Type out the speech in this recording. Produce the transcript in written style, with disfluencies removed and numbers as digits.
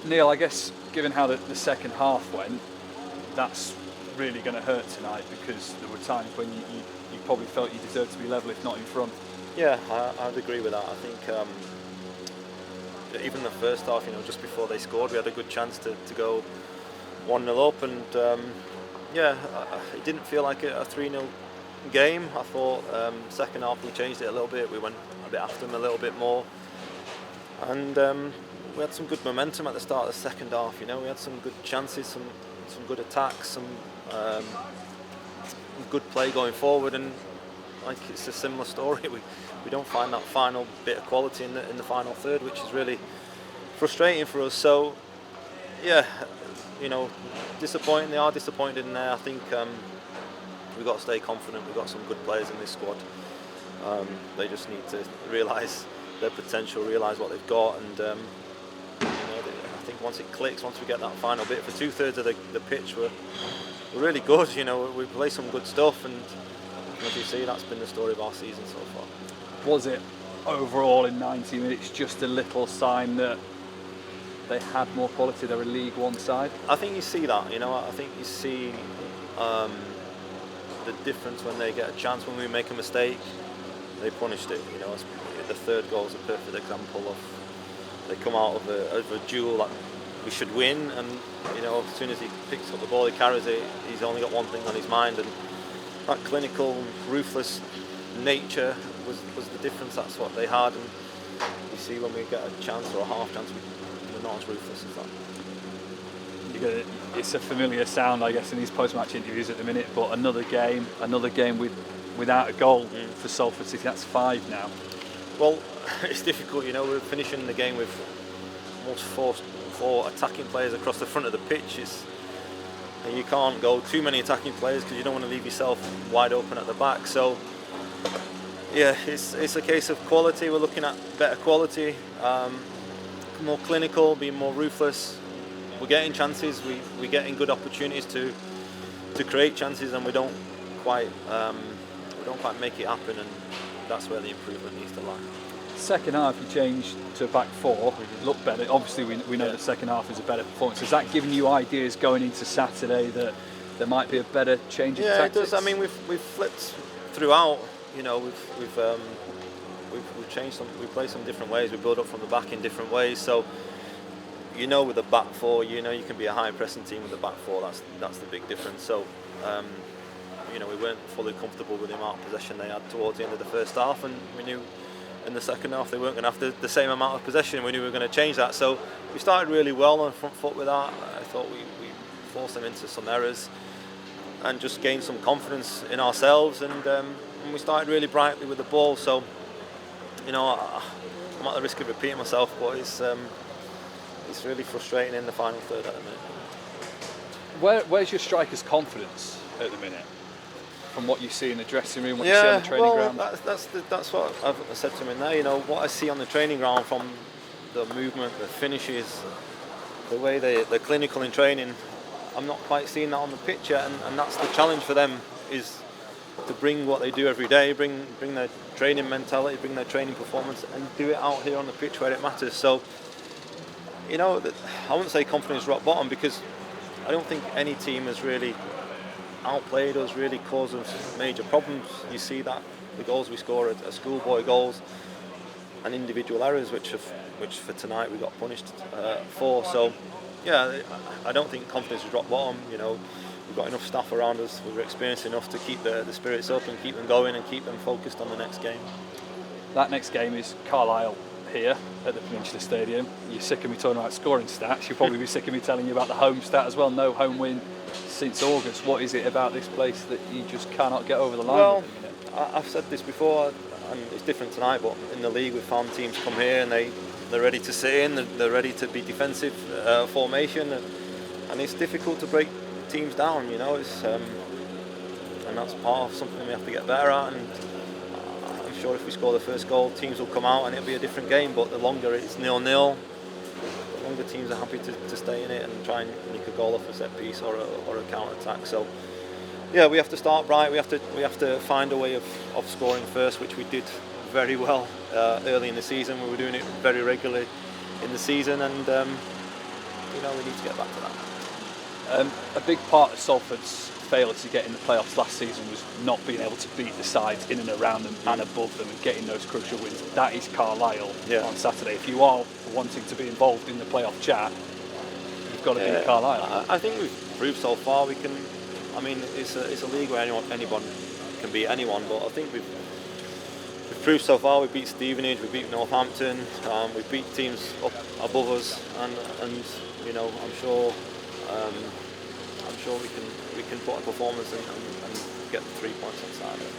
Neil, I guess given how the second half went, that's really going to hurt tonight, because there were times when you probably felt you deserved to be level, if not in front. Yeah, I'd agree with that. I think even the first half, just before they scored, we had a good chance to go 1-0 up, and it didn't feel like a 3-0 game. I thought second half we changed it a little bit. We went a bit after them a little bit more, and we had some good momentum at the start of the second half. We had some good chances, some good attacks, some good play going forward, and it's a similar story. We don't find that final bit of quality in the final third, which is really frustrating for us. So disappointing. They are disappointed in there. I think we've got to stay confident. We've got some good players in this squad. They just need to realise their potential, realise what they've got, and I think once it clicks, once we get that final bit, for 2/3 of the pitch, we're really good. We play some good stuff, and as you see, that's been the story of our season so far. Was it overall in 90 minutes just a little sign that they had more quality? They're a League One side. I think you see that. I think you see the difference when they get a chance. When we make a mistake, they punished it. The third goal is a perfect example of, they come out of a duel that we should win, and as soon as he picks up the ball, he carries it. He's only got one thing on his mind, and that clinical, ruthless nature was the difference. That's what they had, and you see when we get a chance or a half chance, we're not as ruthless as that. It's a familiar sound, I guess, in these post-match interviews at the minute. But another game without a goal for Salford City. That's 5 now. Well, it's difficult. We're finishing the game with almost four attacking players across the front of the pitch. And you can't go too many attacking players because you don't want to leave yourself wide open at the back. So yeah, it's a case of quality. We're looking at better quality, more clinical, being more ruthless. We're getting chances. We're getting good opportunities to create chances, and we don't quite make it happen. And that's where the improvement needs to lie. Second half, you changed to a back 4. It looked better. Obviously, we know the second half is a better performance. Has that given you ideas going into Saturday that there might be a better change of tactics? Yeah, it does. I mean, we've flipped throughout. We've changed some. We play some different ways. We build up from the back in different ways. So with the back 4, you can be a high pressing team with the back 4. That's the big difference. So we weren't fully comfortable with the amount of possession they had towards the end of the first half, and we knew in the second half they weren't going to have the same amount of possession. We knew we were going to change that. So we started really well on the front foot with that. I thought we forced them into some errors and just gained some confidence in ourselves, and we started really brightly with the ball. So I'm at the risk of repeating myself, but it's really frustrating in the final third at the minute. Where's your strikers' confidence at the minute? From what you see in the dressing room, what you see on the training ground? That's what I've said to him in there. What I see on the training ground, from the movement, the finishes, the way they're clinical in training, I'm not quite seeing that on the pitch yet, and that's the challenge for them, is to bring what they do every day, bring their training mentality, bring their training performance, and do it out here on the pitch where it matters. So, I wouldn't say confidence rock bottom, because I don't think any team has really outplayed us, really caused us major problems. You see that the goals we score are schoolboy goals and individual errors, which for tonight we got punished for. So yeah, I don't think confidence is rock bottom. We've got enough staff around us, we're experienced enough to keep the spirits up and keep them going and keep them focused on the next game. That next game is Carlisle here at the Peninsula Stadium. You're sick of me talking about scoring stats. You'll probably be sick of me telling you about the home stat as well. No home win since August. What is it about this place that you just cannot get over the line? Well, I've said this before, and it's different tonight, but in the league we've found teams come here and they're ready to sit in, they're ready to be defensive formation, and it's difficult to break teams down. It's and that's part of something we have to get better at. And I'm sure if we score the first goal, teams will come out and it'll be a different game. But the longer it's 0-0, the longer teams are happy to stay in it and try and nick a goal off a set piece or a counter attack. So yeah, we have to start bright. We have to find a way of scoring first, which we did very well early in the season. We were doing it very regularly in the season, and we need to get back to that. A big part of Salford's failure to get in the playoffs last season was not being able to beat the sides in and around them and above them and getting those crucial wins. That is Carlisle on Saturday. If you are wanting to be involved in the playoff chat, you've got to beat Carlisle. I think we've proved so far we can. I mean, it's a league where anyone can beat anyone, but I think we've proved so far. We beat Stevenage, we beat Northampton, we beat teams up above us, and I'm sure we can put a performance and get the 3 points on Saturday.